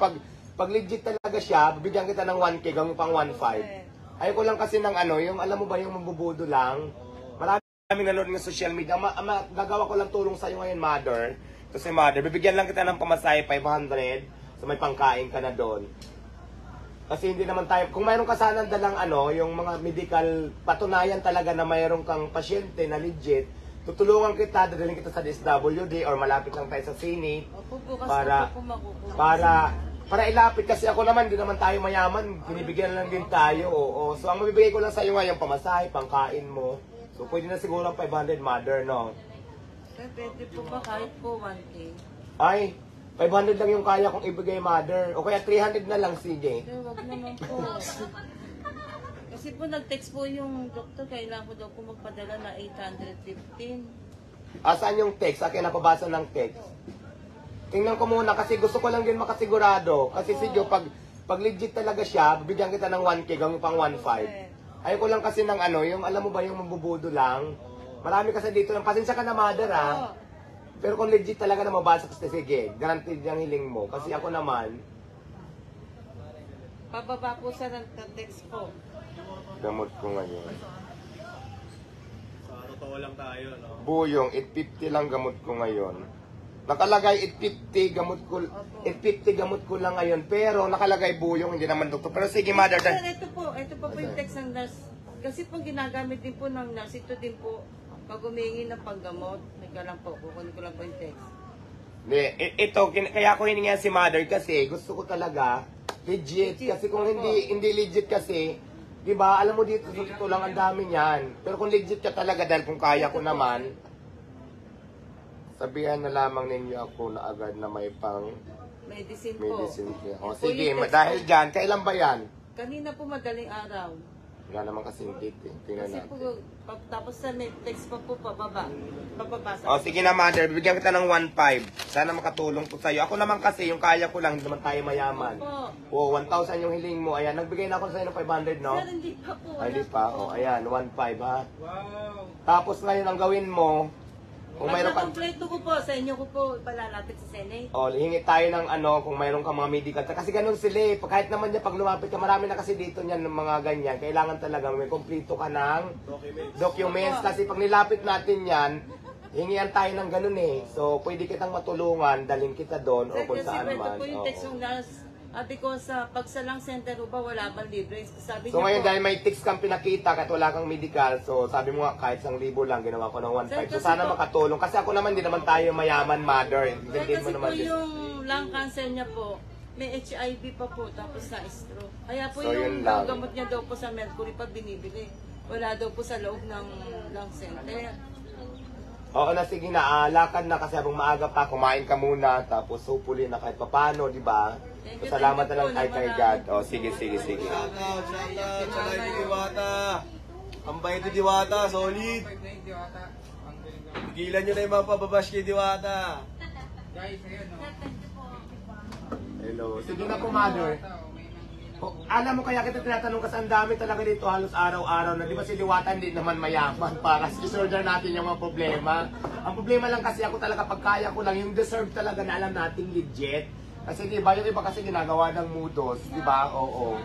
pag legit talaga siya, bibigyan kita ng 1K, gawin pang 1.5. Ayoko lang kasi ng ano, yung alam mo ba yung mabubudo lang. Maraming nanonood ng social media. Gagawa ko lang tulong sa'yo ngayon, mother. Kasi mother, bibigyan lang kita ng pamasahe 500. So may pangkain ka na doon. Kasi hindi naman tayo, kung mayroon ka sana dalang ano, yung mga medical, patunayan talaga na mayroon kang pasyente na legit, tutulungan kita, dadalhin kita sa DSWD or malapit lang tayo sa Senate para ilapit kasi ako naman, hindi naman tayo mayaman, binibigyan lang din tayo. Oo. So ang mabibigay ko lang sa iyo ngayon, pamasahe, pangkain mo. So pwede na siguro ang 500, mother, no? Sir, pwede po ba kahit po 1K? Ay, 500 lang yung kaya kong ibigay, mother. O kaya 300 na lang, sige. Sir, wag naman po. Kasi po nag-text po yung doktor, kailangan ko daw po magpadala na 815. Asan yung text? Akin napabasa ng text. Tingnan ko muna kasi gusto ko lang din makasigurado. Kasi si Joe, pag legit talaga siya, bibigyan kita ng 1K, gawin pang 1.5. Ayoko lang kasi ng ano, yung alam mo ba yung mabubudo lang. Marami kasi dito ng pasensya ka na, mother, ha. Pero kung legit talaga na mabasa kasi, sige, guaranteed yung hiling mo. Kasi ako naman, pababa po sa nag-text po. gamot ko ngayon. Totoo lang tayo, no? Buyong, 850 lang gamot ko ngayon. Nakalagay 850 gamot ko lang ngayon. Pero nakalagay buyong, hindi naman doktor. Pero sige, mother. Sir, ito po yung text ng nurse. Kasi po ginagamit din po ng nurse. Ito din po, pag humingi ng panggamot, may ka lang po, kukunin ko lang po yung text. Ito, kaya ko hiningi si mother kasi gusto ko talaga legit. Kasi kung hindi legit kasi, di ba, alam mo dito, ito lang ang dami niyan. Pero kung legit ka talaga, dahil kung kaya ko naman, sabihan na lamang ninyo ako na agad na may pang medicine po. O sige, dahil dyan, kailan ba yan? Kanina po madaling araw. Wala naman kasing date eh. Tingnan Kasi natin. po, tapos sa may text pa po pababa. O sige na, mother, bibigyan kita ng 1.5. Sana makatulong po sa'yo. Ako naman kasi, yung kaya ko lang, hindi naman tayo mayaman. O, 1,000 yung hiling mo. Ayan, nagbigay na ako sa'yo ng 500, no? Sir, hindi pa po. Ay, hindi pa. O, ayan, 1.5 ha. Wow! Tapos ngayon, ang gawin mo, kung mayroon ka... Kompleto ko po, sa inyo ko po palalapit sa Senate. O, hingi tayo ng ano, kung mayroon ka mga medical. Kasi ganun sila eh. Kahit naman niya, pag lumapit ka, marami na kasi dito niyan ng mga ganyan. Kailangan talaga may kompleto ka ng documents. Kasi pag nilapit natin yan, hingian tayo ng ganun eh. So, pwede kitang matulungan, dalhin kita doon o kung saan man. Kasi po yung text ng nurse. Ate ko, sa Pagsalang Center ba, wala bang libre? Sabi So niya ngayon po, dahil may text kang pinakita kahit wala kang medical, so sabi mo nga kahit 1,000 lang ginawa ko ng 1.5. So sana makatulong. Kasi ako naman, hindi naman tayo mayaman, mother. sir, Intindihin mo kasi naman po din. yung lung cancer niya po, may HIV pa po, tapos na stroke. Kaya po So, yun yung lang. gamot niya daw po sa Mercury pag binibili. Wala daw po sa loob ng lung center. Oo na, sige na, lakad na kasi habang maaga pa, kumain ka muna, tapos hopefully na kahit papano, di ba? So, salamat na lang kay God. O, sige. Shoutout sa live ni Diwata. Ang bait ni Diwata, solid. Tigilan nyo na yung mga pababash kay Diwata. Hello. Sige na po, mother. O, alam mo kaya kita tinatanong kasi ang dami talaga dito halos araw-araw na di ba si Diwata hindi naman mayaman para i-solder natin yung mga problema. Ang problema lang kasi ako talaga pagkaya ko lang yung deserve talaga na alam nating legit. Kasi di ba yung iba kasi ginagawa ng mudos, di ba? Oo.